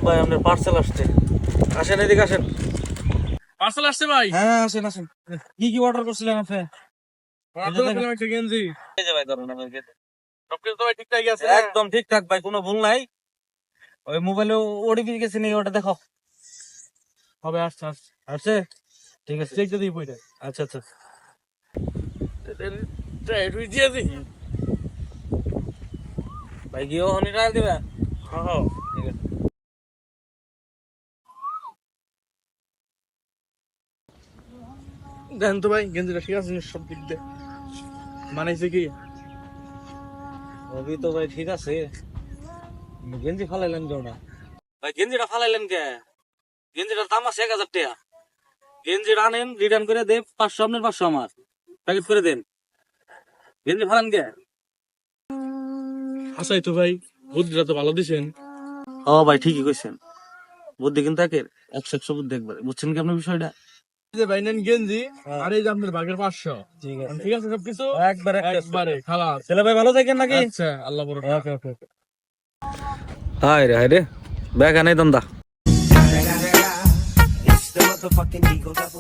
ভাই আপনার পার্সেল আসছে, আসেন এদিকে আসেন। পার্সেল আসছে ভাই। হ্যাঁ আসেন আসেন। কি কি অর্ডার করছিলেন আপনি? অর্ডার করলাম একটা গেঞ্জি। এই যে ভাই ধরেন আমার গেঞ্জি। সবকিছু তো ভাই ঠিকঠাকই আছে। একদম ঠিকঠাক ভাই, কোনো ভুল নাই। ওই মোবাইলে ওটিপি গেছে নি, ওটা দেখো। হবে আসছে আসছে। আসছে, ঠিক আছে। চেক দিই বইটা। আচ্ছা আচ্ছা। একটু দিয়ে দিই। ভাই গিয়েও হনি টাকা দিবা? হ্যাঁ ঠিক আছে। দেন তো ভাই গেঞ্জিটা ঠিক আছে সব দিক দিয়ে মানাইছে কি? ওবি তো ভাই ঠিক আছে, গেঞ্জি ফালাইলেন কেউ না ভাই? গেঞ্জিটা ফালাইলেন কে? গেঞ্জিটার দাম আছে 1,000 টাকা। গেঞ্জিটা আনেন, রিটার্ন করে দেন, 500 আপনার 500 আমার, প্যাকেট করে দেন। গেঞ্জি ফালান কে? আসাই তো ভাই, বুদ্ধিটা তো ভালো দিছেন। ও ভাই ঠিকই কইছেন, বুদ্ধি কিন্তু একের 100 বুদ্ধি একবারে, বুঝছেন কি আপনার বিষয়টা? এই যে ভাই নেন গেঞ্জি, হ্যাঁ। আর এই যে আপনার বাগের 500। ঠিক আছে, ঠিক আছে সবকিছু একবারে একবারে খালাস। ছেলে ভাই ভালো থাকেন নাকি? আচ্ছা আল্লাহ বড়। ওকে ওকে ওকে। হায় রে ব্যাগ আনাই দন্দা। It's the motherfucking Eagle Double